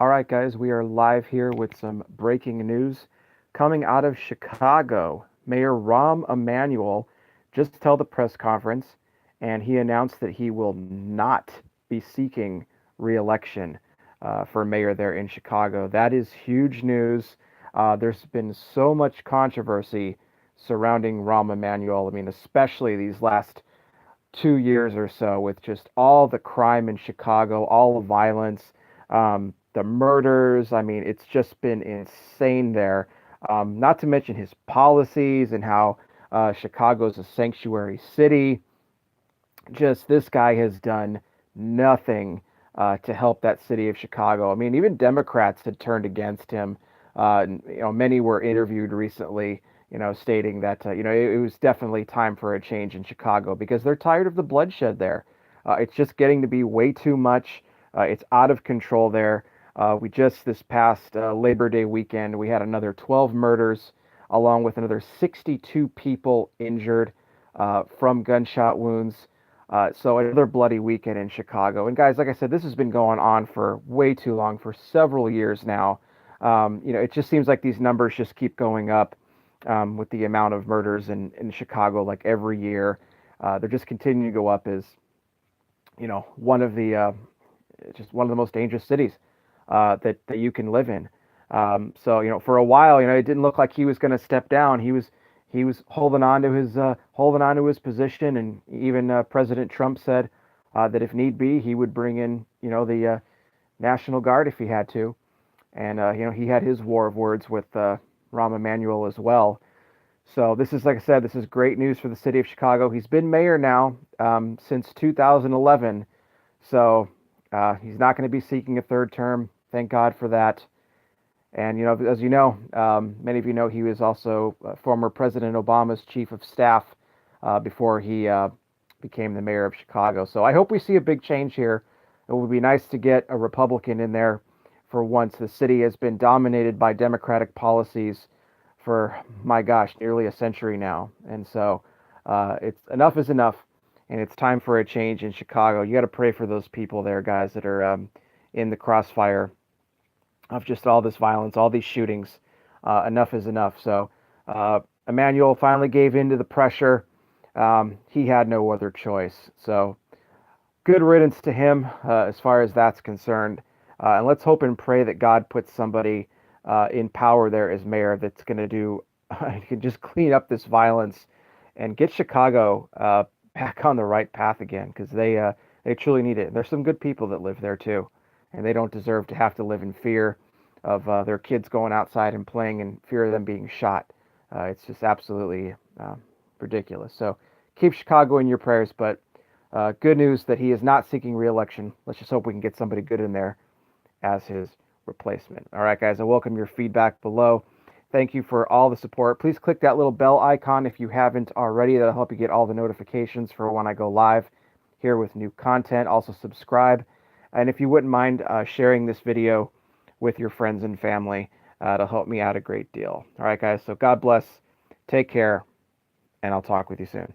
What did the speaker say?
All right, guys, we are live here with some breaking news coming out of Chicago. Mayor Rahm Emanuel just held a press conference and he announced that he will not be seeking reelection for mayor there in Chicago. That is huge news. There's been so much controversy surrounding Rahm Emanuel. I mean, especially these last 2 years or so with just all the crime in Chicago, all the violence, the murders. I mean, it's just been insane there. Not to mention his policies and how Chicago's a sanctuary city. Just this guy has done nothing to help that city of Chicago. I mean, even Democrats had turned against him. Many were interviewed recently, stating that it was definitely time for a change in Chicago because they're tired of the bloodshed there. It's just getting to be way too much. It's out of control there. We just this past Labor Day weekend, we had another 12 murders, along with another 62 people injured from gunshot wounds. So another bloody weekend in Chicago. And guys, like I said, this has been going on for way too long, for several years now. It just seems like these numbers just keep going up with the amount of murders in Chicago, like every year. They're just continuing to go up as, one of the just one of the most dangerous cities that you can live in. So for a while, it didn't look like he was going to step down. He was holding on to his position, and even President Trump said that if need be, he would bring in the National Guard if he had to. And he had his war of words with Rahm Emanuel as well. So this is, like I said, this is great news for the city of Chicago. He's been mayor now since 2011, so he's not going to be seeking a third term. Thank God for that. And as many of you know, he was also former President Obama's chief of staff before he became the mayor of Chicago. So I hope we see a big change here. It would be nice to get a Republican in there for once. The city has been dominated by Democratic policies for, my gosh, nearly a century now. And so it's enough is enough, and it's time for a change in Chicago. You got to pray for those people there, guys, that are in the crossfire of just all this violence, all these shootings. Enough is enough. So Emmanuel finally gave in to the pressure. He had no other choice. So good riddance to him as far as that's concerned. And let's hope and pray that God puts somebody in power there as mayor that's going to do, can just clean up this violence and get Chicago back on the right path again, because they truly need it. There's some good people that live there too, and they don't deserve to have to live in fear of their kids going outside and playing in fear of them being shot. It's just absolutely ridiculous. So keep Chicago in your prayers, but good news that he is not seeking re-election. Let's just hope we can get somebody good in there as his replacement. All right, guys, I welcome your feedback below. Thank you for all the support. Please click that little bell icon if you haven't already. That'll help you get all the notifications for when I go live here with new content. Also subscribe. And if you wouldn't mind sharing this video with your friends and family, it'll help me out a great deal. All right, guys, so God bless. Take care, and I'll talk with you soon.